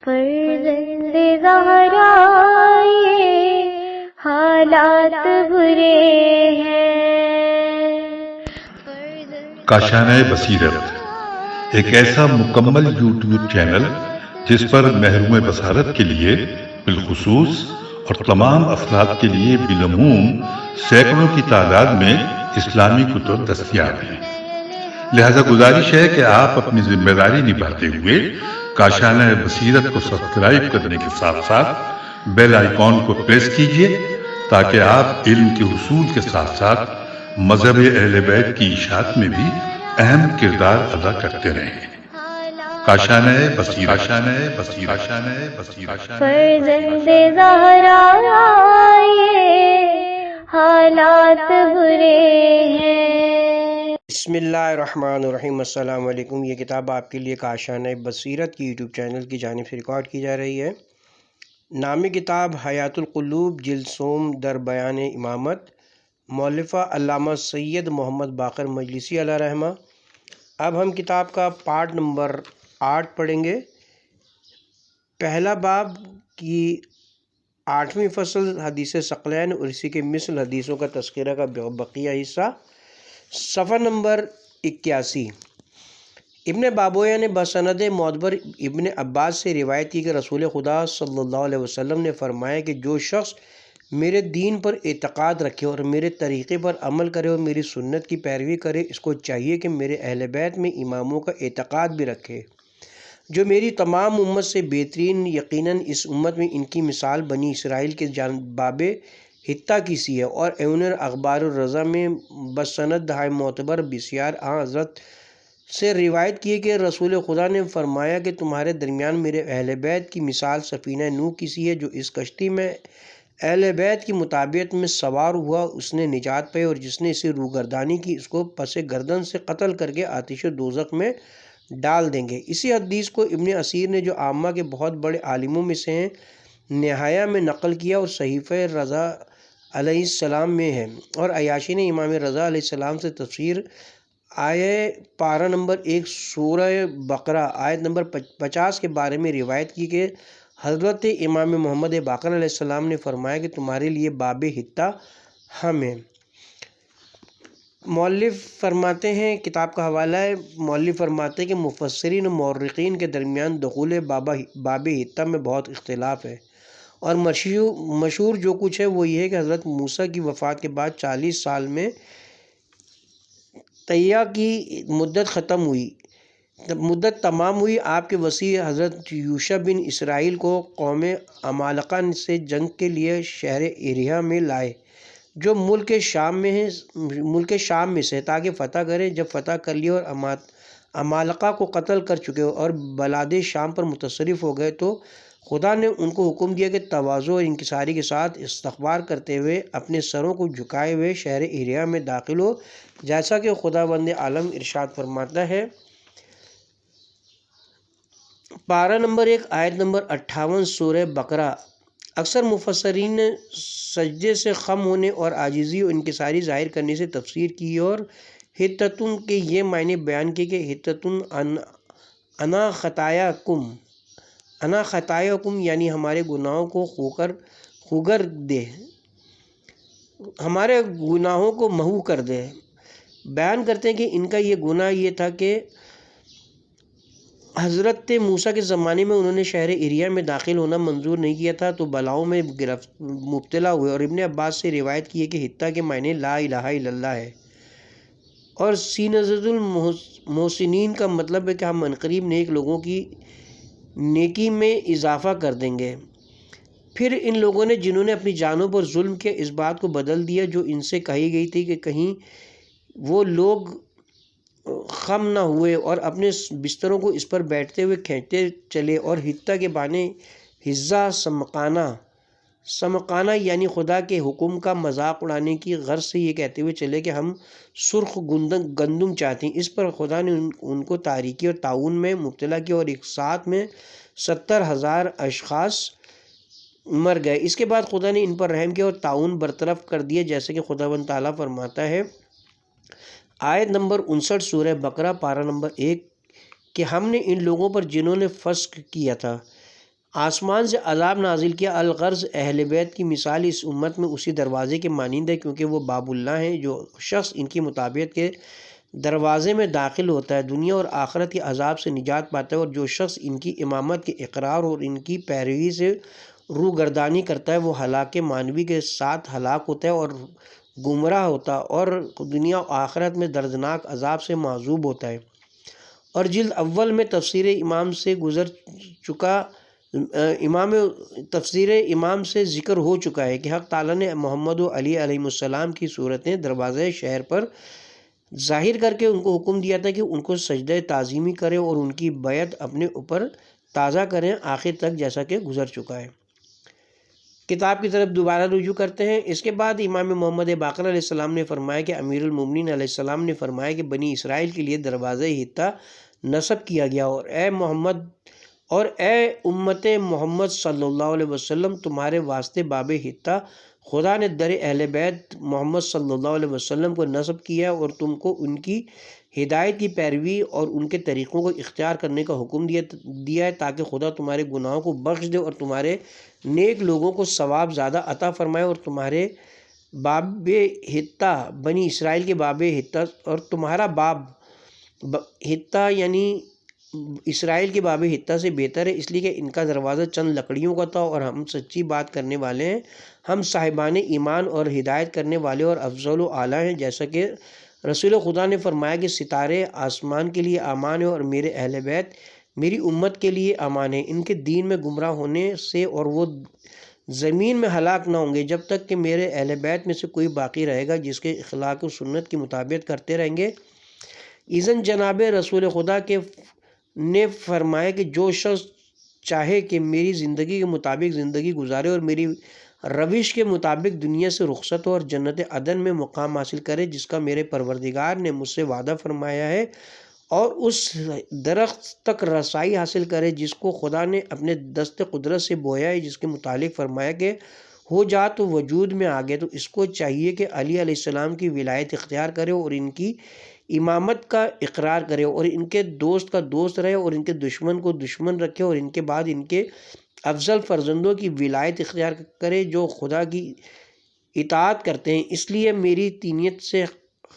فرزند زہرا یہ حالات برے ہیں۔ کاشانہ بصیرت ایک ایسا مکمل یوٹیوب چینل جس پر محروم بصارت کے لیے بالخصوص اور تمام افراد کے لیے بالعموم سینکڑوں کی تعداد میں اسلامی کتب دستیاب ہیں۔ لہذا گزارش ہے کہ آپ اپنی ذمہ داری نبھاتے ہوئے کاشانہ بصیرت کو سبسکرائب کرنے کے ساتھ ساتھ بیل آئیکن کو پریس کیجئے تاکہ آپ علم کے حصول کے ساتھ ساتھ مذہب اہل بیت کی اشاعت میں بھی اہم کردار ادا کرتے رہیں۔ کاشانہ بصیرت۔ فرزند زہرا یہ حالات برے ہیں۔ بسم اللہ الرحمن الرحیم۔ السلام علیکم۔ یہ کتاب آپ کے لیے کاشانہ بصیرت کی یوٹیوب چینل کی جانب سے ریکارڈ کی جا رہی ہے۔ نامی کتاب حیات القلوب، جلد سوم، در بیان امامت، مؤلفہ علامہ سید محمد باقر مجلسی علیہ رحمہ۔ اب ہم کتاب کا پارٹ نمبر 8 پڑھیں گے۔ پہلا باب کی 8ویں فصل حدیث ثقلین اور اسی کے مثل حدیثوں کا تذکرہ کا بقیہ حصہ، صفحہ نمبر 81۔ ابن بابویہ نے بسند معتبر ابن عباس سے روایت کی کہ رسول خدا صلی اللہ علیہ وسلم نے فرمایا کہ جو شخص میرے دین پر اعتقاد رکھے اور میرے طریقے پر عمل کرے اور میری سنت کی پیروی کرے، اس کو چاہیے کہ میرے اہل بیت میں اماموں کا اعتقاد بھی رکھے جو میری تمام امت سے بہترین۔ یقیناً اس امت میں ان کی مثال بنی اسرائیل کے باب حتہ کی سی ہے۔ اور ایونر اخبار الرضا میں بسند دہائے معتبر بسیار حضرت سے روایت کی کہ رسول خدا نے فرمایا کہ تمہارے درمیان میرے اہل بیت کی مثال سفینہ نوح کی سی ہے۔ جو اس کشتی میں اہل بیت کی مطابعت میں سوار ہوا اس نے نجات پائی، اور جس نے اسے روگردانی کی اس کو پس گردن سے قتل کر کے آتش دوزخ میں ڈال دیں گے۔ اسی حدیث کو ابن اسیر نے جو عامہ کے بہت بڑے عالموں میں سے ہیں نہایہ میں نقل کیا اور صحیفہ رضا علیہ السلام میں ہے، اور عیاشی نے امام رضا علیہ السلام سے تفسیر آیہ پارہ نمبر 1 سورہ بقرہ آیت نمبر 50 کے بارے میں روایت کی کہ حضرت امام محمد باقر علیہ السلام نے فرمایا کہ تمہارے لیے باب حتہ ہم ہیں۔ مؤلف فرماتے ہیں، کتاب کا حوالہ ہے، مؤلف فرماتے ہیں کہ مفسرین و مورخین کے درمیان دخول باب حتہ میں بہت اختلاف ہے، اور مشہور جو کچھ ہے وہ یہ ہے کہ حضرت موسیٰ کی وفات کے بعد 40 سال میں تیہ کی مدت تمام ہوئی۔ آپ کے وصی حضرت یوشع بن اسرائیل کو قوم عمالقہ سے جنگ کے لیے شہر ایریہ میں لائے جو ملک شام میں سے، تاکہ فتح کریں۔ جب فتح کر لیا اور عمالقہ کو قتل کر چکے اور بلاد شام پر متصرف ہو گئے تو خدا نے ان کو حکم دیا کہ تواضع اور انکساری کے ساتھ استغفار کرتے ہوئے اپنے سروں کو جھکائے ہوئے شہر ایریہ میں داخل ہو، جیسا کہ خداوند عالم ارشاد فرماتا ہے۔ پارہ نمبر 1 آیت نمبر 58 سورہ بقرہ۔ اکثر مفسرین نے سجدے سے خم ہونے اور عاجزی اور انکساری ظاہر کرنے سے تفسیر کی اور حتتن کے یہ معنی بیان کیے کہ حتتن انا خطایا کم یعنی ہمارے گناہوں کو خوگر دے، ہمارے گناہوں کو محو کر دے۔ بیان کرتے ہیں کہ ان کا یہ گناہ یہ تھا کہ حضرت موسیٰ کے زمانے میں انہوں نے شہر ایریہ میں داخل ہونا منظور نہیں کیا تھا تو بلاؤں میں مبتلا ہوئے، اور ابن عباس سے روایت کی ہے کہ حتہ کے معنی لا الہ الا اللہ ہے، اور سینزد المحسنین کا مطلب ہے کہ ہم عنقریب نیک لوگوں کی نیکی میں اضافہ کر دیں گے۔ پھر ان لوگوں نے جنہوں نے اپنی جانوں پر ظلم کیا اس بات کو بدل دیا جو ان سے کہی گئی تھی کہ کہیں وہ لوگ خم نہ ہوئے اور اپنے بستروں کو اس پر بیٹھتے ہوئے کھینچتے چلے، اور حتہ کے معنی حزہ سمقانہ یعنی خدا کے حکم کا مذاق اڑانے کی غرض سے یہ کہتے ہوئے چلے کہ ہم سرخ گندم چاہتے ہیں۔ اس پر خدا نے ان کو تاریکی اور طاعون میں مبتلا کیا اور ایک ساتھ میں 70,000 اشخاص مر گئے۔ اس کے بعد خدا نے ان پر رحم کیا اور طاعون برطرف کر دیا، جیسے کہ خداوند تعالیٰ فرماتا ہے آیت نمبر 59 سورہ بقرہ پارہ نمبر 1 کہ ہم نے ان لوگوں پر جنہوں نے فسق کیا تھا آسمان سے عذاب نازل کیا۔ الغرض اہل بیت کی مثال اس امت میں اسی دروازے کے مانند ہے، کیونکہ وہ باب اللہ ہیں۔ جو شخص ان کی مطابقت کے دروازے میں داخل ہوتا ہے دنیا اور آخرت کے عذاب سے نجات پاتا ہے، اور جو شخص ان کی امامت کے اقرار اور ان کی پیروی سے روگردانی کرتا ہے وہ ہلاک معنوی کے ساتھ ہلاک ہوتا ہے اور گمراہ ہوتا ہے، اور دنیا و آخرت میں دردناک عذاب سے معذوب ہوتا ہے۔ اور جلد اول میں تفسیر امام سے گزر چکا تفسیر امام سے ذکر ہو چکا ہے کہ حق تعالیٰ نے محمد و علی علیہ السلام کی صورتیں دروازے شہر پر ظاہر کر کے ان کو حکم دیا تھا کہ ان کو سجدہ تعظیمی کریں اور ان کی بیعت اپنے اوپر تازہ کریں آخر تک، جیسا کہ گزر چکا ہے۔ کتاب کی طرف دوبارہ رجوع کرتے ہیں۔ اس کے بعد امام محمد باقر علیہ السلام نے فرمایا کہ امیر المومنین علیہ السلام نے فرمایا کہ بنی اسرائیل کے لیے دروازہ حطہ نصب کیا گیا، اور اے امت محمد صلی اللہ علیہ وسلم، تمہارے واسطے باب حطہ خدا نے در اہل بیت محمد صلی اللہ علیہ وسلم کو نصب کیا اور تم کو ان کی ہدایت کی پیروی اور ان کے طریقوں کو اختیار کرنے کا حکم دیا ہے، تاکہ خدا تمہارے گناہوں کو بخش دے اور تمہارے نیک لوگوں کو ثواب زیادہ عطا فرمائے۔ اور تمہارے باب حطہ بنی اسرائیل کے باب حطہ، اور تمہارا باب حطہ یعنی اسرائیل کے باب حطہ سے بہتر ہے، اس لیے کہ ان کا دروازہ چند لکڑیوں کا تھا، اور ہم سچی بات کرنے والے ہیں، ہم صاحبان ایمان اور ہدایت کرنے والے اور افضل و اعلیٰ ہیں۔ جیسا کہ رسول خدا نے فرمایا کہ ستارے آسمان کے لیے امان ہیں اور میرے اہل بیت میری امت کے لیے امان ہیں، ان کے دین میں گمراہ ہونے سے، اور وہ زمین میں ہلاک نہ ہوں گے جب تک کہ میرے اہل بیت میں سے کوئی باقی رہے گا جس کے اخلاق و سنت کی مطابقت کرتے رہیں گے۔ اذن جناب رسول خدا نے فرمایا کہ جو شخص چاہے کہ میری زندگی کے مطابق زندگی گزارے اور میری روش کے مطابق دنیا سے رخصت ہو اور جنت عدن میں مقام حاصل کرے جس کا میرے پروردگار نے مجھ سے وعدہ فرمایا ہے، اور اس درخت تک رسائی حاصل کرے جس کو خدا نے اپنے دست قدرت سے بویا ہے، جس کے متعلق فرمایا کہ ہو جا تو وجود میں آ گئے، تو اس کو چاہیے کہ علی علیہ السلام کی ولایت اختیار کرے اور ان کی امامت کا اقرار کرے، اور ان کے دوست کا دوست رہے اور ان کے دشمن کو دشمن رکھے، اور ان کے بعد ان کے افضل فرزندوں کی ولایت اختیار کرے جو خدا کی اطاعت کرتے ہیں، اس لیے میری تینیت سے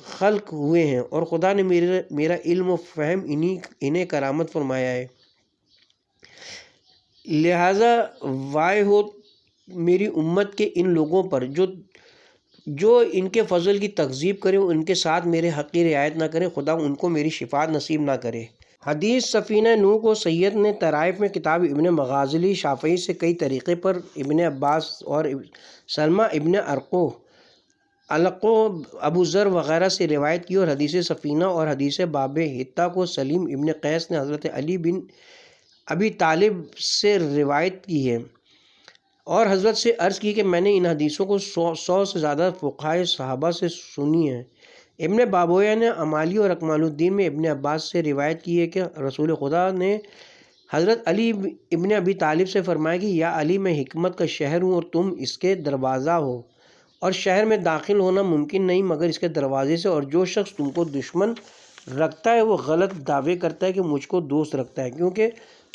خلق ہوئے ہیں، اور خدا نے میرا علم و فہم انہیں کرامت فرمایا ہے، لہذا وائے ہو میری امت کے ان لوگوں پر جو ان کے فضل کی تکذیب کرے اور ان کے ساتھ میرے حق کی رعایت نہ کرے، خدا ان کو میری شفاعت نصیب نہ کرے۔ حدیث سفینہ نوح کو سید نے طرائف میں کتاب ابن مغازلی شافعی سے کئی طریقے پر ابن عباس اور سلمہ ابن علقو ابو ذر وغیرہ سے روایت کی، اور حدیث سفینہ اور حدیث باب حطہ کو سلیم ابن قیس نے حضرت علی بن ابی طالب سے روایت کی ہے، اور حضرت سے عرض کی کہ میں نے ان حدیثوں کو 100 سے زیادہ فقہائے صحابہ سے سنی ہے۔ ابن بابویہ نے امالی اور اکمال الدین میں ابن عباس سے روایت کی ہے کہ رسول خدا نے حضرت علی ابن ابی طالب سے فرمایا کہ یا علی، میں حکمت کا شہر ہوں اور تم اس کے دروازہ ہو، اور شہر میں داخل ہونا ممکن نہیں مگر اس کے دروازے سے، اور جو شخص تم کو دشمن رکھتا ہے وہ غلط دعوے کرتا ہے کہ مجھ کو دوست رکھتا ہے، کیونکہ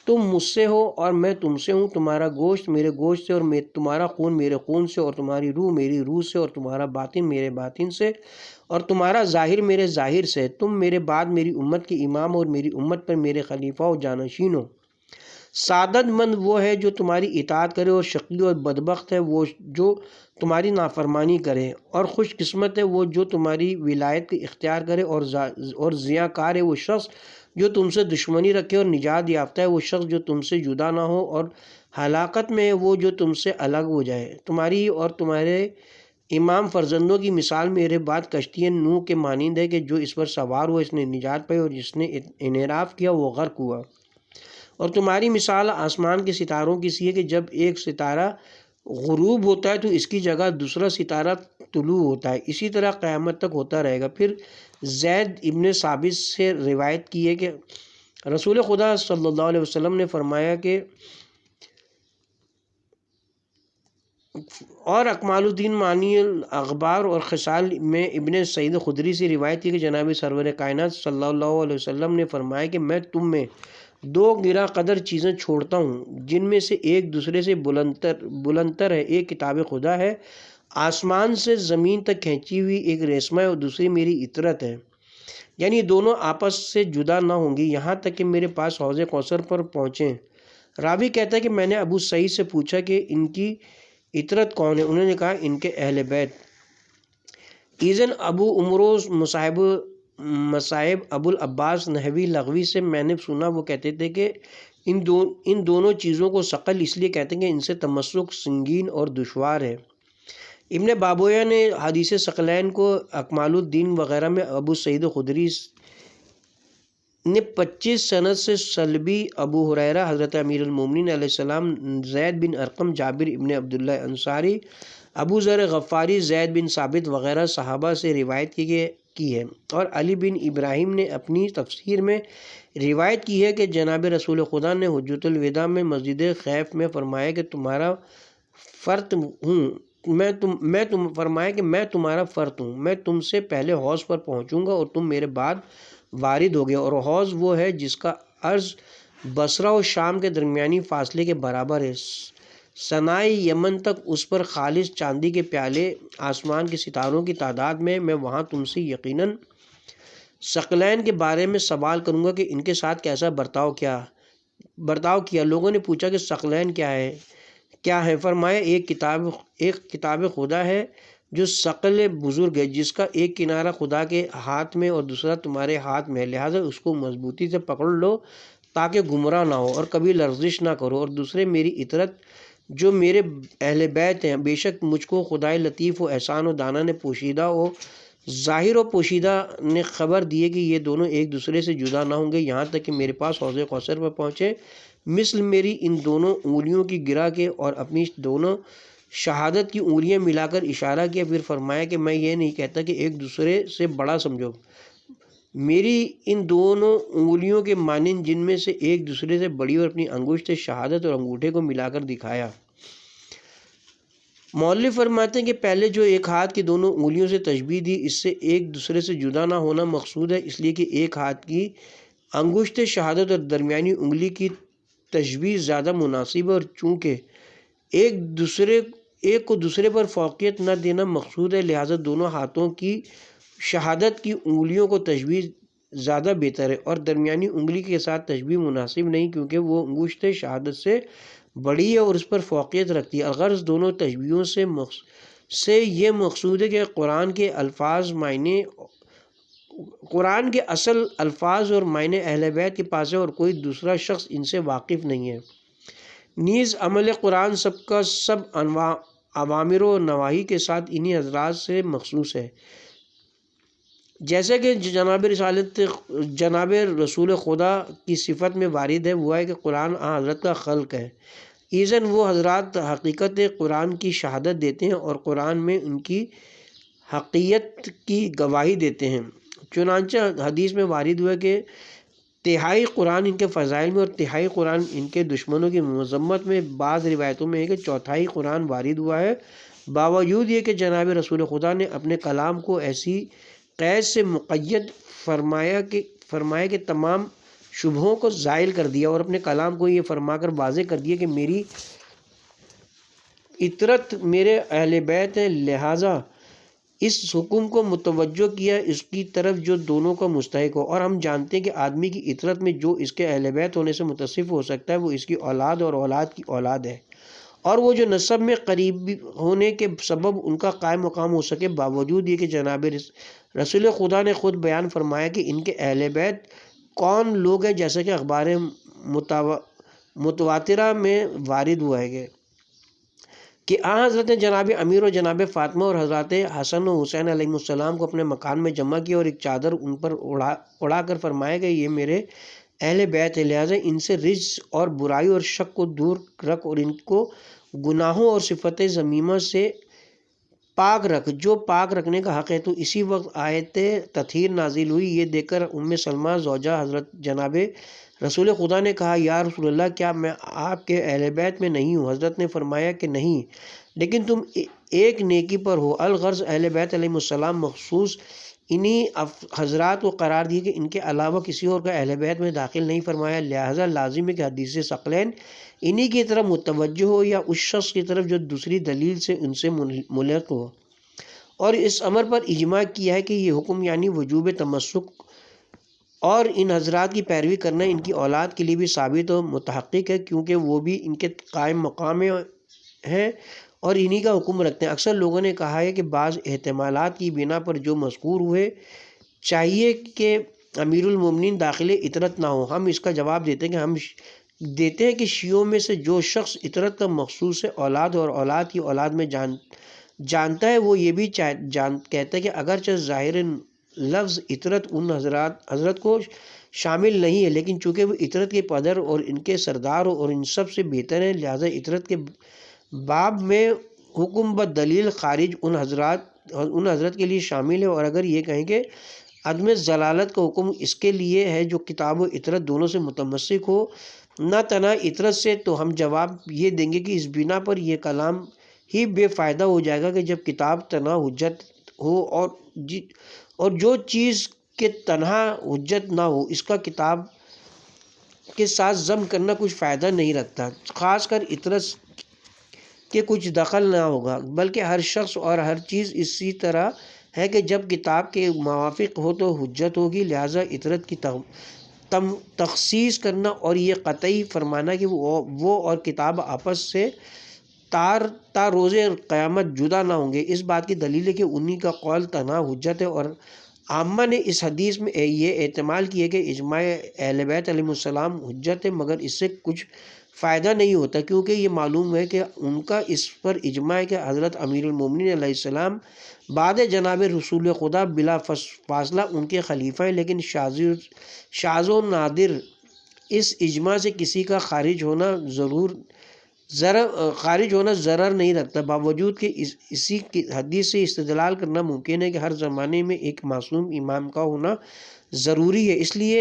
تم مجھ سے ہو اور میں تم سے ہوں، تمہارا گوشت میرے گوشت سے، اور تمہارا خون میرے خون سے، اور تمہاری روح میری روح سے، اور تمہارا باطن میرے باطن سے، اور تمہارا ظاہر میرے ظاہر سے۔ تم میرے بعد میری امت کے امام اور میری امت پر میرے خلیفہ و جانشین ہو۔ سعادت مند وہ ہے جو تمہاری اطاعت کرے، اور شقی اور بدبخت ہے وہ جو تمہاری نافرمانی کرے، اور خوش قسمت ہے وہ جو تمہاری ولایت کے اختیار کرے، اور ضیاء کار ہے وہ شخص جو تم سے دشمنی رکھے، اور نجات یافتہ ہے وہ شخص جو تم سے جدا نہ ہو، اور ہلاکت میں ہے وہ جو تم سے الگ ہو جائے۔ تمہاری اور تمہارے امام فرزندوں کی مثال میرے بعد کشتی نوح کے مانند ہے کہ جو اس پر سوار ہوا اس نے نجات پائی، اور جس نے انحراف کیا وہ غرق ہوا۔ اور تمہاری مثال آسمان کے ستاروں کی سی ہے کہ جب ایک ستارہ غروب ہوتا ہے تو اس کی جگہ دوسرا ستارہ طلوع ہوتا ہے، اسی طرح قیامت تک ہوتا رہے گا۔ پھر زید ابن ثابت سے روایت کی ہے کہ رسول خدا صلی اللہ علیہ وسلم نے فرمایا کہ اور اکمال الدین معنی الاخبار اور خصال میں ابن سعید خدری سے روایت کی کہ جناب سرور کائنات صلی اللہ علیہ وسلم نے فرمایا کہ میں تم میں دو گراں قدر چیزیں چھوڑتا ہوں جن میں سے ایک دوسرے سے بلندتر ہے، ایک کتاب خدا ہے آسمان سے زمین تک کھینچی ہوئی، ایک ریشمہ ہے اور دوسری میری اطرت ہے، یعنی دونوں آپس سے جدا نہ ہوں گی یہاں تک کہ میرے پاس حوض کوثر پر پہنچیں۔ راوی کہتا ہے کہ میں نے ابو سعید سے پوچھا کہ ان کی اطرت کون ہے، انہوں نے کہا ان کے اہل بیت۔ ایزن ابو عمروز مصائب ابو العباس نحوی لغوی سے میں نے سنا، وہ کہتے تھے کہ ان دونوں چیزوں کو ثقل اس لیے کہتے ہیں کہ ان سے تمسک سنگین اور دشوار ہے۔ ابن بابویہ نے حدیث ثقلین کو اکمال الدین وغیرہ میں ابو سعید خدری نے 25 سند سے سلبی ابو ہریرہ حضرت امیر المومنین علیہ السلام، زید بن ارقم، جابر ابن عبداللہ انصاری، ابو ذر غفاری، زید بن ثابت وغیرہ صحابہ سے روایت کی ہے، اور علی بن ابراہیم نے اپنی تفسیر میں روایت کی ہے کہ جناب رسول خدا نے حجۃ الوداع میں مسجد خیف میں فرمایا کہ تمہارا فرط ہوں میں تمہارا فرط ہوں، میں تم سے پہلے حوض پر پہنچوں گا اور تم میرے بعد وارد ہوگے، اور حوض وہ ہے جس کا عرض بصرہ و شام کے درمیانی فاصلے کے برابر ہے، صنائے یمن تک اس پر خالص چاندی کے پیالے، آسمان کے ستاروں کی تعداد میں وہاں تم سے یقیناً ثقلین کے بارے میں سوال کروں گا کہ ان کے ساتھ کیسا برتاؤ کیا۔ لوگوں نے پوچھا کہ ثقلین کیا ہے؟ فرمایا ایک کتاب خدا ہے جو ثقل بزرگ ہے، جس کا ایک کنارہ خدا کے ہاتھ میں اور دوسرا تمہارے ہاتھ میں ہے، لہٰذا اس کو مضبوطی سے پکڑ لو تاکہ گمراہ نہ ہو اور کبھی لرزش نہ کرو، اور دوسرے میری اطرت جو میرے اہل بیت ہیں، بے شک مجھ کو خدائے لطیف و احسان و دانا نے پوشیدہ و ظاہر و پوشیدہ نے خبر دی ہے کہ یہ دونوں ایک دوسرے سے جدا نہ ہوں گے یہاں تک کہ میرے پاس حوض کوثر پر پہنچے، مثل میری ان دونوں انگلیوں کی گرا کے، اور اپنی دونوں شہادت کی انگلیاں ملا کر اشارہ کیا، پھر فرمایا کہ میں یہ نہیں کہتا کہ ایک دوسرے سے بڑا سمجھو، میری ان دونوں انگلیوں کے مانند جن میں سے ایک دوسرے سے بڑی، اور اپنی انگشت شہادت اور انگوٹھے کو ملا کر دکھایا۔ مؤلف فرماتے ہیں کہ پہلے جو ایک ہاتھ کی دونوں انگلیوں سے تشبیہ دی، اس سے ایک دوسرے سے جدا نہ ہونا مقصود ہے، اس لیے کہ ایک ہاتھ کی انگشت شہادت اور درمیانی انگلی کی تشبیہ زیادہ مناسب ہے، اور چونکہ ایک کو دوسرے پر فوقیت نہ دینا مقصود ہے، لہٰذا دونوں ہاتھوں کی شہادت کی انگلیوں کو تشبیہ زیادہ بہتر ہے، اور درمیانی انگلی کے ساتھ تشبیہ مناسب نہیں کیونکہ وہ انگشت شہادت سے بڑی ہے اور اس پر فوقیت رکھتی ہے۔ الغرض دونوں تشبیہوں سے یہ مقصود ہے کہ قرآن کے اصل الفاظ اور معنی اہل بیت کے پاس ہے اور کوئی دوسرا شخص ان سے واقف نہیں ہے۔ نیز عمل قرآن سب کا سب اوامر و نواہی کے ساتھ انہی حضرات سے مخصوص ہے، جیسے کہ جناب رسول خدا کی صفت میں وارد ہے، وہ ہے کہ قرآن حضرت کا خلق ہے۔ ایزن وہ حضرات حقیقت قرآن کی شہادت دیتے ہیں اور قرآن میں ان کی حقیقت کی گواہی دیتے ہیں، چنانچہ حدیث میں وارد ہوا کہ تہائی قرآن ان کے فضائل میں اور تہائی قرآن ان کے دشمنوں کی مذمت میں، بعض روایتوں میں ہے کہ چوتھائی قرآن وارد ہوا ہے۔ باوجود یہ کہ جناب رسول خدا نے اپنے کلام کو ایسی قید سے مقید فرمایا کہ تمام شبہوں کو زائل کر دیا، اور اپنے کلام کو یہ فرما کر واضح کر دیا کہ میری اطرت میرے اہل بیت ہیں، لہٰذا اس حکم کو متوجہ کیا اس کی طرف جو دونوں کا مستحق ہو، اور ہم جانتے ہیں کہ آدمی کی اطرت میں جو اس کے اہل بیت ہونے سے متصف ہو سکتا ہے وہ اس کی اولاد اور اولاد کی اولاد ہے، اور وہ جو نسب میں قریب ہونے کے سبب ان کا قائم مقام ہو سکے، باوجود یہ کہ جناب رسول خدا نے خود بیان فرمایا کہ ان کے اہل بیت کون لوگ ہیں، جیسا کہ اخبار متواترہ میں وارد ہوا ہے کہ حضرت نے جناب امیر و جناب فاطمہ اور حضرت حسن و حسین علیہ السلام کو اپنے مکان میں جمع کیا اور ایک چادر ان پر اڑا کر فرمایا کہ یہ میرے اہل بیت ہے، لہٰذا ان سے رجس اور برائی اور شک کو دور رکھ اور ان کو گناہوں اور صفت ذمیمہ سے پاک رکھ جو پاک رکھنے کا حق ہے۔ تو اسی وقت آیت تطہیر نازل ہوئی، یہ دیکھ کر ام سلمہ زوجہ حضرت جناب رسول خدا نے کہا یا رسول اللہ کیا میں آپ کے اہل بیت میں نہیں ہوں؟ حضرت نے فرمایا کہ نہیں، لیکن تم ایک نیکی پر ہو۔ الغرض اہل بیت علیہ السلام مخصوص انہی حضرات کو قرار دیے کہ ان کے علاوہ کسی اور کا اہل بیت میں داخل نہیں فرمایا، لہٰذا لازم ہے کہ حدیث ثقلین انہی کی طرف متوجہ ہو یا اس شخص کی طرف جو دوسری دلیل سے ان سے ملحق ہو۔ اور اس امر پر اجماع کیا ہے کہ یہ حکم یعنی وجوب تمسک اور ان حضرات کی پیروی کرنا ان کی اولاد کے لیے بھی ثابت و متحقق ہے، کیونکہ وہ بھی ان کے قائم مقام ہیں اور انہی کا حکم رکھتے ہیں۔ اکثر لوگوں نے کہا ہے کہ بعض احتمالات کی بنا پر جو مذکور ہوئے چاہیے کہ امیر المومنین داخل اطرت نہ ہو۔ ہم اس کا جواب دیتے ہیں کہ شیعوں میں سے جو شخص اطرت کا مخصوص ہے اولاد اور اولاد کی اولاد میں جانتا ہے، وہ یہ بھی کہتا ہے کہ اگرچہ ظاہر لفظ اطرت ان حضرت کو شامل نہیں ہے، لیکن چونکہ وہ اطرت کے پدر اور ان کے سردار اور ان سب سے بہتر ہیں، لہٰذا اطرت کے باب میں حکم بدلیل خارج ان حضرت کے لیے شامل ہے۔ اور اگر یہ کہیں کہ عدم ضلالت کا حکم اس کے لیے ہے جو کتاب و اطرت دونوں سے متمسک ہو نہ تنہا اطرت سے، تو ہم جواب یہ دیں گے کہ اس بنا پر یہ کلام ہی بے فائدہ ہو جائے گا کہ جب کتاب تنہا حجت ہو اور جو چیز کے تنہا حجت نہ ہو اس کا کتاب کے ساتھ ضم کرنا کچھ فائدہ نہیں رکھتا، خاص کر اطرت کے کچھ دخل نہ ہوگا، بلکہ ہر شخص اور ہر چیز اسی طرح ہے کہ جب کتاب کے موافق ہو تو حجت ہوگی، لہٰذا اطرت کی تخصیص کرنا اور یہ قطعی فرمانا کہ وہ اور کتاب آپس سے تا روز قیامت جدا نہ ہوں گے، اس بات کی دلیل ہے کہ انہی کا قول تنہا حجت ہے۔ اور عامہ نے اس حدیث میں یہ احتمال کیا کہ اجماع اہل بیت علیہ السلام حجت ہے، مگر اس سے کچھ فائدہ نہیں ہوتا، کیونکہ یہ معلوم ہے کہ ان کا اس پر اجماع ہے کہ حضرت امیر المومنین علیہ السلام بعد جناب رسول خدا بلا فاصلہ ان کے خلیفہ ہیں، لیکن شاذ و نادر اس اجماع سے کسی کا خارج ہونا ضرر نہیں رکھتا، باوجود کہ اسی حدیث سے استدلال کرنا ممکن ہے کہ ہر زمانے میں ایک معصوم امام کا ہونا ضروری ہے۔ اس لیے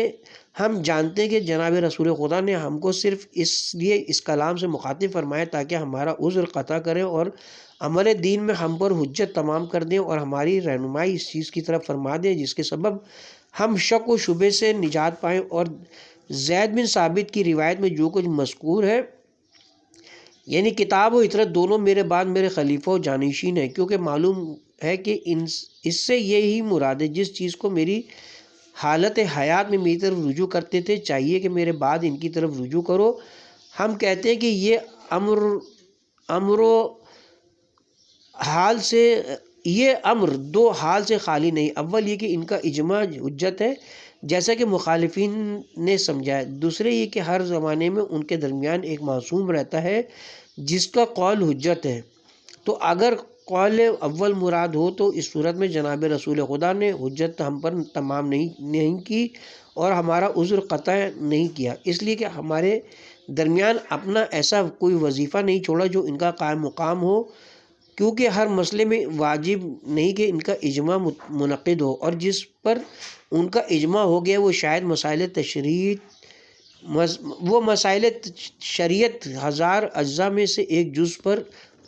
ہم جانتے ہیں کہ جناب رسول خدا نے ہم کو صرف اس لیے اس کلام سے مخاطب فرمایا تاکہ ہمارا عذر قطع کریں اور عمل دین میں ہم پر حجت تمام کر دیں اور ہماری رہنمائی اس چیز کی طرف فرما دیں جس کے سبب ہم شک و شبے سے نجات پائیں۔ اور زید بن ثابت کی روایت میں جو کچھ مذکور ہے یعنی کتاب و اطرت دونوں میرے بعد میرے خلیفہ و جانشین ہیں، کیونکہ معلوم ہے کہ اس سے یہی مراد ہے جس چیز کو میری حالت حیات میں میری طرف رجوع کرتے تھے چاہیے کہ میرے بعد ان کی طرف رجوع کرو۔ ہم کہتے ہیں کہ یہ امر دو حال سے خالی نہیں، اول یہ کہ ان کا اجماع حجت ہے جیسا کہ مخالفین نے سمجھا ہے، دوسرے یہ کہ ہر زمانے میں ان کے درمیان ایک معصوم رہتا ہے جس کا قول حجت ہے۔ تو اگر قول اول مراد ہو تو اس صورت میں جناب رسول خدا نے حجت ہم پر تمام نہیں کی اور ہمارا عذر قطع نہیں کیا، اس لیے کہ ہمارے درمیان اپنا ایسا کوئی وظیفہ نہیں چھوڑا جو ان کا قائم مقام ہو، کیونکہ ہر مسئلے میں واجب نہیں کہ ان کا اجماع منعقد ہو، اور جس پر ان کا اجماع ہو گیا وہ شاید مسائل شریعت ہزار اجزاء میں سے ایک جز پر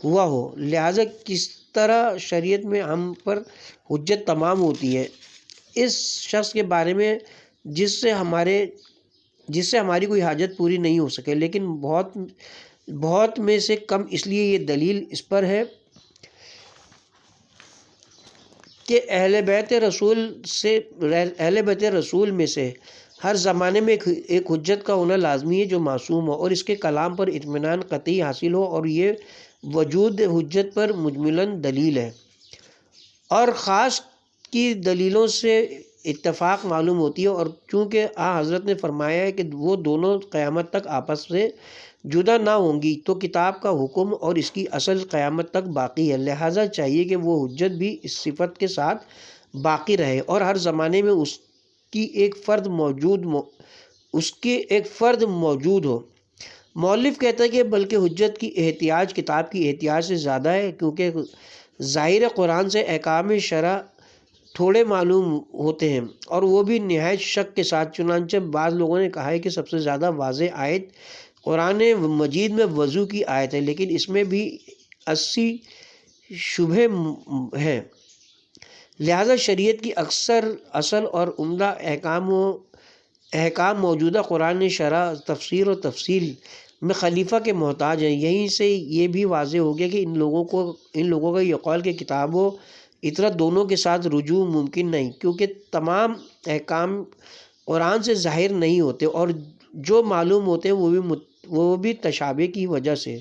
ہوا ہو، لہٰذا کس طرح شریعت میں ہم پر حجت تمام ہوتی ہے اس شخص کے بارے میں جس سے ہماری کوئی حاجت پوری نہیں ہو سکے، لیکن بہت میں سے کم، اس لیے یہ دلیل اس پر ہے کہ اہل بیت رسول میں سے ہر زمانے میں ایک حجت کا ہونا لازمی ہے جو معصوم ہو اور اس کے کلام پر اطمینان قطعی حاصل ہو، اور یہ وجود حجت پر مجملاً دلیل ہے اور خاص کی دلیلوں سے اتفاق معلوم ہوتی ہے۔ اور چونکہ حضرت نے فرمایا ہے کہ وہ دونوں قیامت تک آپس سے جدا نہ ہوں گی، تو کتاب کا حکم اور اس کی اصل قیامت تک باقی ہے، لہٰذا چاہیے کہ وہ حجت بھی اس صفت کے ساتھ باقی رہے اور ہر زمانے میں اس کی ایک فرد موجود ہو۔ مؤلف کہتا ہے کہ بلکہ حجت کی احتیاج کتاب کی احتیاج سے زیادہ ہے، کیونکہ ظاہر قرآن سے احکام شرع تھوڑے معلوم ہوتے ہیں اور وہ بھی نہایت شک کے ساتھ، چنانچہ بعض لوگوں نے کہا ہے کہ سب سے زیادہ واضح آیت قرآن مجید میں وضو کی آیت ہے، لیکن اس میں بھی 80 شبہے ہیں، لہذا شریعت کی اکثر اصل اور عمدہ احکام موجودہ قرآن شرح، تفسیر اور تفصیل میں خلیفہ کے محتاج ہیں۔ یہیں سے یہ بھی واضح ہو گیا کہ ان لوگوں کا یہ قول کہ کتاب و اطرت دونوں کے ساتھ رجوع ممکن نہیں، کیونکہ تمام احکام قرآن سے ظاہر نہیں ہوتے، اور جو معلوم ہوتے ہیں وہ بھی تشابہ کی وجہ سے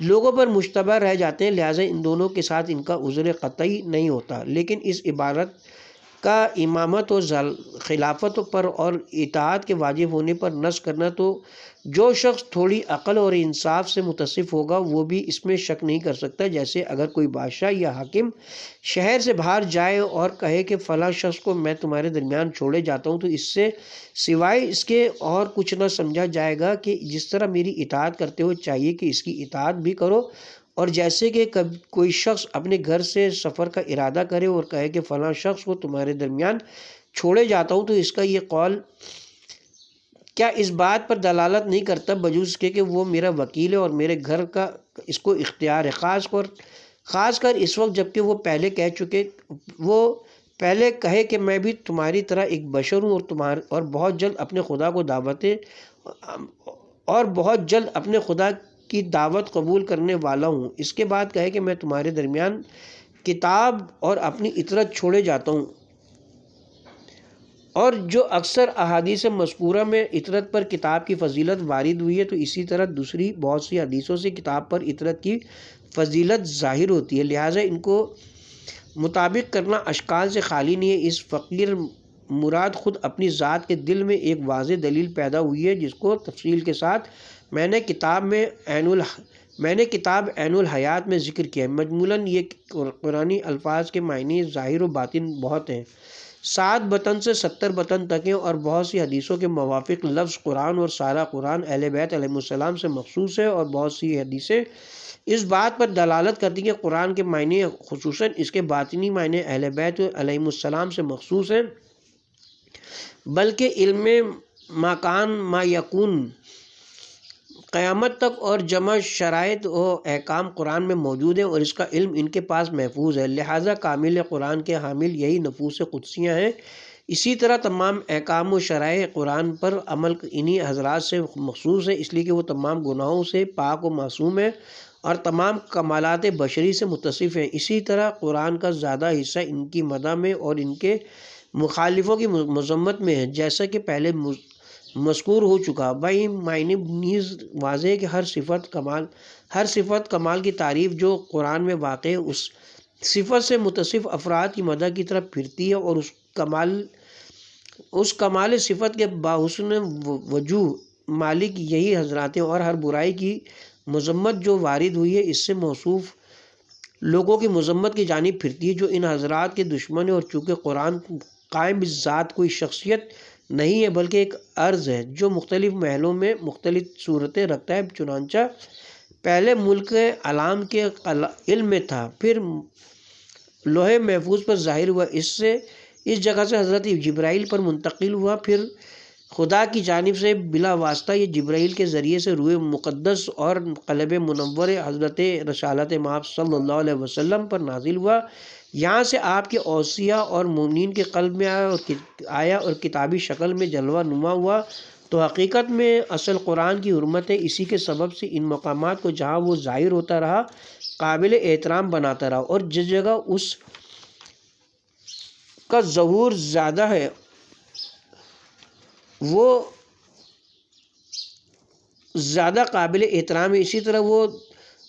لوگوں پر مشتبہ رہ جاتے ہیں، لہٰذا ان دونوں کے ساتھ ان کا عذر قطعی نہیں ہوتا۔ لیکن اس عبارت کا امامت و خلافت پر اور اطاعت کے واجب ہونے پر نص کرنا تو جو شخص تھوڑی عقل اور انصاف سے متصف ہوگا وہ بھی اس میں شک نہیں کر سکتا۔ جیسے اگر کوئی بادشاہ یا حاکم شہر سے باہر جائے اور کہے کہ فلاں شخص کو میں تمہارے درمیان چھوڑے جاتا ہوں، تو اس سے سوائے اس کے اور کچھ نہ سمجھا جائے گا کہ جس طرح میری اطاعت کرتے ہوئے چاہیے کہ اس کی اطاعت بھی کرو، اور جیسے کہ کوئی شخص اپنے گھر سے سفر کا ارادہ کرے اور کہے کہ فلاں شخص کو تمہارے درمیان چھوڑے جاتا ہوں، تو اس کا یہ قول کیا اس بات پر دلالت نہیں کرتا بجوز کہ وہ میرا وکیل ہے اور میرے گھر کا اس کو اختیار ہے، خاص کر اس وقت جبکہ وہ پہلے کہے کہ میں بھی تمہاری طرح ایک بشر ہوں اور بہت جلد اپنے خدا کی دعوت قبول کرنے والا ہوں۔ اس کے بعد کہے کہ میں تمہارے درمیان کتاب اور اپنی اطرت چھوڑے جاتا ہوں، اور جو اکثر احادیث مذکورہ میں اطرت پر کتاب کی فضیلت وارد ہوئی ہے، تو اسی طرح دوسری بہت سی حدیثوں سے کتاب پر اطرت کی فضیلت ظاہر ہوتی ہے، لہٰذا ان کو مطابق کرنا اشکال سے خالی نہیں ہے۔ اس فقیر مراد خود اپنی ذات کے دل میں ایک واضح دلیل پیدا ہوئی ہے، جس کو تفصیل کے ساتھ میں نے کتاب عین الحیات میں ذکر کیا ہے۔ مجمولاً یہ قرآنی الفاظ کے معنی ظاہر و باطن بہت ہیں، 7 بطن سے 70 بطن تک ہیں، اور بہت سی حدیثوں کے موافق لفظ قرآن اور سارا قرآن اہل بیت علیہ السلام سے مخصوص ہے، اور بہت سی حدیثیں اس بات پر دلالت کرتی ہیں کہ قرآن کے معنی خصوصاً اس کے باطنی معنی اہل بیت علیہ السلام سے مخصوص ہیں، بلکہ علم ما کان ما یکون قیامت تک اور جمع شرائط و احکام قرآن میں موجود ہیں، اور اس کا علم ان کے پاس محفوظ ہے، لہٰذا کامل قرآن کے حامل یہی نفوس قدسیاں ہیں۔ اسی طرح تمام احکام و شرائع قرآن پر عمل انہی حضرات سے مخصوص ہے، اس لیے کہ وہ تمام گناہوں سے پاک و معصوم ہیں اور تمام کمالات بشری سے متصف ہیں۔ اسی طرح قرآن کا زیادہ حصہ ان کی مدح میں اور ان کے مخالفوں کی مذمت میں ہے، جیسا کہ پہلے مذکور ہو چکا۔ بھائی معنی نیز واضح ہے کہ ہر صفت کمال کی تعریف جو قرآن میں واقع ہے اس صفت سے متصف افراد کی مدح کی طرف پھرتی ہے، اور اس کمال صفت کے باحسن وجوہ مالک یہی حضرات ہیں، اور ہر برائی کی مذمت جو وارد ہوئی ہے اس سے موصوف لوگوں کی مذمت کی جانب پھرتی ہے جو ان حضرات کے دشمن ہیں، اور چونکہ قرآن قائم ذات کوئی شخصیت نہیں ہے بلکہ ایک عرض ہے جو مختلف محلوں میں مختلف صورتیں رکھتا ہے، چنانچہ پہلے ملک علام کے علم میں تھا، پھر لوح محفوظ پر ظاہر ہوا، اس جگہ سے حضرت جبرائیل پر منتقل ہوا، پھر خدا کی جانب سے بلا واسطہ یہ جبرائیل کے ذریعے سے روح مقدس اور قلب منور حضرت رسالت مآب صلی اللہ علیہ وسلم پر نازل ہوا، یہاں سے آپ کے اوصیاء اور مومنین کے قلب میں آیا اور کتابی شکل میں جلوہ نما ہوا۔ تو حقیقت میں اصل قرآن کی حرمت ہے، اسی کے سبب سے ان مقامات کو جہاں وہ ظاہر ہوتا رہا قابل احترام بناتا رہا، اور جس جگہ اس کا ظہور زیادہ ہے وہ زیادہ قابل احترام ہے۔ اسی طرح وہ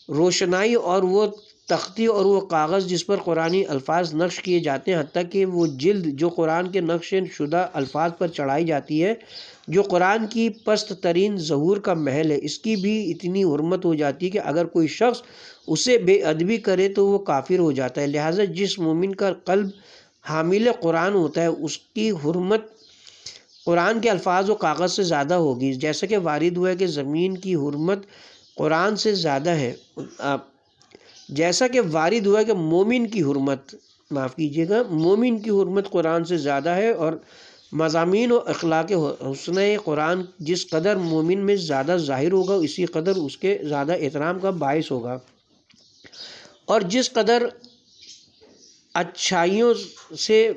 روشنائی اور وہ تختی اور وہ کاغذ جس پر قرآنی الفاظ نقش کیے جاتے ہیں، حتیٰ کہ وہ جلد جو قرآن کے نقش شدہ الفاظ پر چڑھائی جاتی ہے جو قرآن کی پست ترین ظہور کا محل ہے، اس کی بھی اتنی حرمت ہو جاتی ہے کہ اگر کوئی شخص اسے بے ادبی کرے تو وہ کافر ہو جاتا ہے۔ لہٰذا جس مومن کا قلب حامل قرآن ہوتا ہے اس کی حرمت قرآن کے الفاظ و کاغذ سے زیادہ ہوگی، جیسا کہ وارد ہوا ہے کہ زمین کی حرمت قرآن سے زیادہ ہے، جیسا کہ وارد ہوا ہے کہ مومن کی حرمت قرآن سے زیادہ ہے، اور مضامین و اخلاق حسنہ قرآن جس قدر مومن میں زیادہ ظاہر ہوگا اسی قدر اس کے زیادہ احترام کا باعث ہوگا، اور جس قدر اچھائیوں سے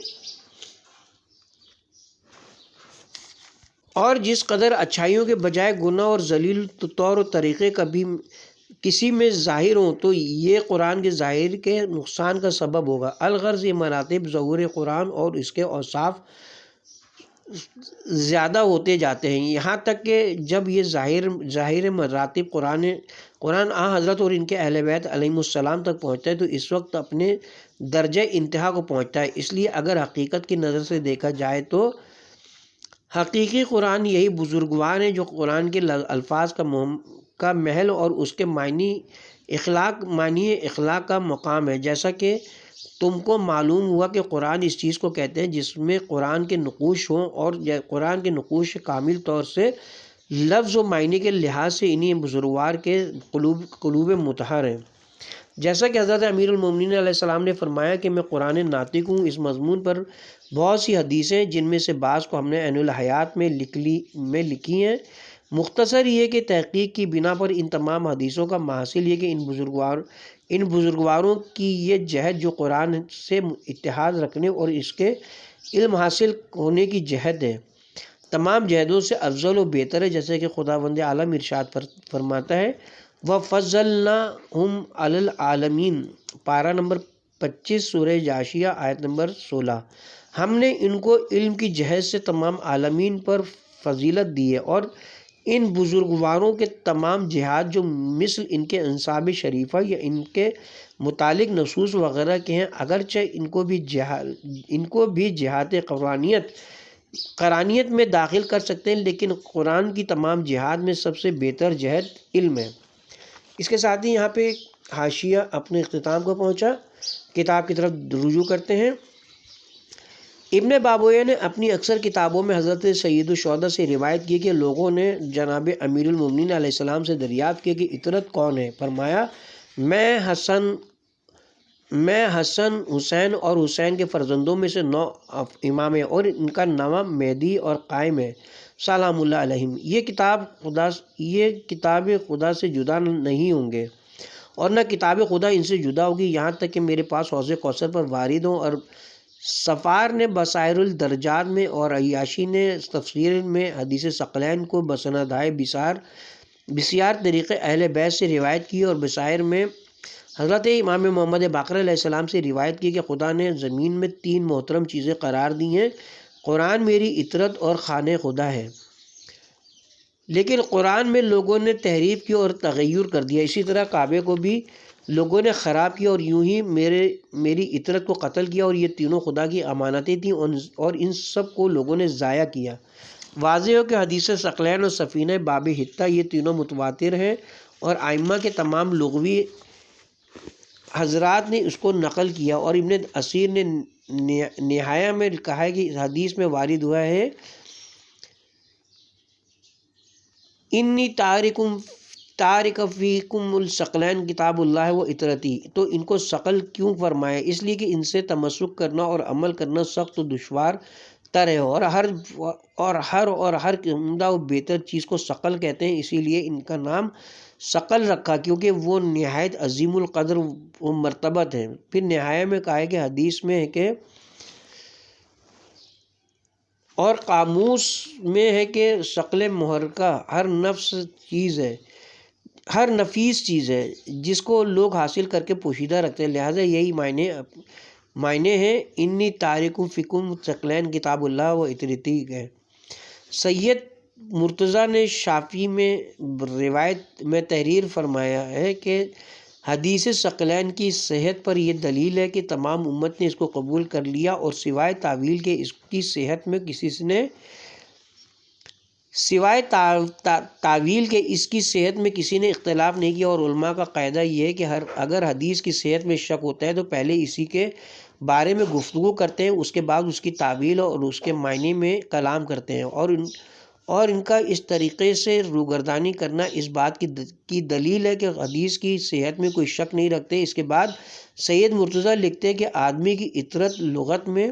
اور جس قدر اچھائیوں کے بجائے گناہ اور ذلیل طور و طریقے کبھی کسی میں ظاہر ہوں تو یہ قرآن کے ظاہر کے نقصان کا سبب ہوگا۔ الغرض یہ مراتب ظہور قرآن اور اس کے اوصاف زیادہ ہوتے جاتے ہیں، یہاں تک کہ جب یہ ظاہر مراتب قرآن حضرت اور ان کے اہل بیت علیہم السلام تک پہنچتا ہے تو اس وقت اپنے درجہ انتہا کو پہنچتا ہے۔ اس لیے اگر حقیقت کی نظر سے دیکھا جائے تو حقیقی قرآن یہی بزرگوار ہیں جو قرآن کے الفاظ کا محل اور اس کے معنی اخلاق کا مقام ہے۔ جیسا کہ تم کو معلوم ہوا کہ قرآن اس چیز کو کہتے ہیں جس میں قرآن کے نقوش ہوں، اور قرآن کے نقوش کامل طور سے لفظ و معنی کے لحاظ سے انہی بزرگوار کے قلوب مطہر ہیں۔ جیسا کہ حضرت امیر المومنین علیہ السلام نے فرمایا کہ میں قرآن ناطق ہوں، اس مضمون پر بہت سی حدیثیں جن میں سے بعض کو ہم نے عین الحیات میں لکھی ہیں۔ مختصر یہ کہ تحقیق کی بنا پر ان تمام حدیثوں کا محاصل یہ کہ ان بزرگواروں کی یہ جہد جو قرآن سے اتحاد رکھنے اور اس کے علم حاصل ہونے کی جہد ہے، تمام جہدوں سے افضل و بہتر ہے، جیسے کہ خداوند عالم ارشاد فرماتا ہے وَفَضَّلْنَاهُمْ عَلَى الْعَالَمِينَ، پارہ نمبر 25 سورہ جاشیہ آیت نمبر 16۔ ہم نے ان کو علم کی جہد سے تمام عالمین پر فضیلت دی ہے، اور ان بزرگواروں کے تمام جہاد جو مثل ان کے انصاب شریفہ یا ان کے متعلق نصوص وغیرہ کے ہیں، اگرچہ ان کو بھی جہاد قرانیت میں داخل کر سکتے ہیں، لیکن قرآن کی تمام جہاد میں سب سے بہتر جہد علم ہے۔ اس کے ساتھ ہی یہاں پہ حاشیہ اپنے اختتام کو پہنچا، کتاب کی طرف رجوع کرتے ہیں۔ ابن بابویہ نے اپنی اکثر کتابوں میں حضرت سید الشہداء سے روایت کی کہ لوگوں نے جناب امیر المومنین علیہ السلام سے دریافت کیا کہ اطرت کون ہے؟ فرمایا میں حسن حسین اور حسین کے فرزندوں میں سے 9 امام ہیں، اور ان کا نام مہدی اور قائم ہے سلام اللہ علیہم۔ یہ کتاب خدا سے جدا نہیں ہوں گے اور نہ کتاب خدا ان سے جدا ہوگی، یہاں تک کہ میرے پاس حوض کوثر پر وارد ہوں۔ اور سفار نے بصائر الدرجات میں اور عیاشی نے تفسیر میں حدیث ثقلین کو بسندائے بسیار طریقے اہل بیت سے روایت کی، اور بصائر میں حضرت امام محمد باقر علیہ السلام سے روایت کی کہ خدا نے زمین میں 3 محترم چیزیں قرار دی ہیں، قرآن میری اطرت اور خانہ خدا ہے۔ لیکن قرآن میں لوگوں نے تحریف کی اور تغیر کر دیا، اسی طرح کعبے کو بھی لوگوں نے خراب کیا اور یوں ہی میری اطرت کو قتل کیا، اور یہ تینوں خدا کی امانتیں تھیں اور ان سب کو لوگوں نے ضائع کیا۔ واضح ہو کہ حدیث ثقلین اور سفینہ باب حتہ یہ تینوں متواتر ہیں، اور ائمہ کے تمام لغوی حضرات نے اس کو نقل کیا، اور ابن اسیر نے نہایہ میں کہا ہے کہ حدیث میں وارد ہوا ہے انی تارک فیکم الثقلین کتاب اللہ و اطرتی، تو ان کو ثقل کیوں فرمایا؟ اس لیے کہ ان سے تمسک کرنا اور عمل کرنا سخت و دشوار تر ہے، اور ہر عمدہ و بہتر چیز کو ثقل کہتے ہیں، اسی لیے ان کا نام ثقل رکھا کیونکہ وہ نہایت عظیم القدر و مرتبت ہے۔ پھر نہایہ میں کہا ہے کہ حدیث میں ہے کہ اور قاموس میں ہے کہ ثقل محرکہ ہر نفیس چیز ہے جس کو لوگ حاصل کر کے پوشیدہ رکھتے ہیں، لہٰذا یہی معنی ہیں انی تارک فیکم ثقلین کتاب اللہ و اطرتی ہے۔ سید مرتضیٰ نے شافعی میں روایت میں تحریر فرمایا ہے کہ حدیث ثقلین کی صحت پر یہ دلیل ہے کہ تمام امت نے اس کو قبول کر لیا، اور سوائے تعویل کے اس کی صحت میں کسی نے اختلاف نہیں کیا، اور علماء کا قاعدہ یہ ہے کہ اگر حدیث کی صحت میں شک ہوتا ہے تو پہلے اسی کے بارے میں گفتگو کرتے ہیں، اس کے بعد اس کی تعویل اور اس کے معنی میں کلام کرتے ہیں، اور ان کا اس طریقے سے روگردانی کرنا اس بات کی دلیل ہے کہ حدیث کی صحت میں کوئی شک نہیں رکھتے۔ اس کے بعد سید مرتضیٰ لکھتے ہیں کہ آدمی کی اطرت لغت میں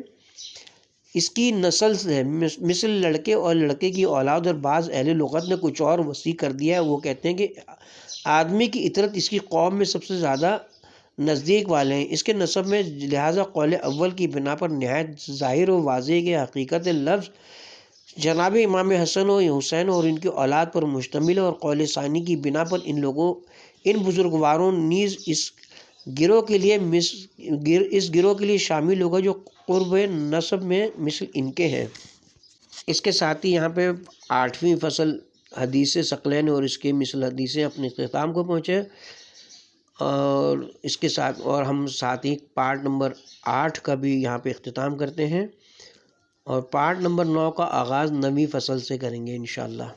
اس کی نسل ہے، مثل لڑکے اور لڑکے کی اولاد، اور بعض اہل لغت نے کچھ اور وسیع کر دیا ہے، وہ کہتے ہیں کہ آدمی کی اطرت اس کی قوم میں سب سے زیادہ نزدیک والے ہیں، اس کے نسب میں، لہٰذا قول اول کی بنا پر نہایت ظاہر و واضح کہ حقیقت لفظ جناب امام حسن و حسین اور ان کی اولاد پر مشتمل ہے، اور قول ثانی کی بنا پر ان بزرگواروں نیز اس گروہ کے لیے شامل ہوگا جو قرب نسب میں مثل ان کے ہیں۔ اس کے ساتھ ہی یہاں پہ 8ویں فصل حدیث ثقلین اور اس کے مثل حدیثیں اپنے اختتام کو پہنچے، اور اس کے ساتھ اور ہم ساتھ ہی پارٹ نمبر 8 کا بھی یہاں پہ اختتام کرتے ہیں، اور پارٹ نمبر 9 کا آغاز 9ویں فصل سے کریں گے انشاءاللہ۔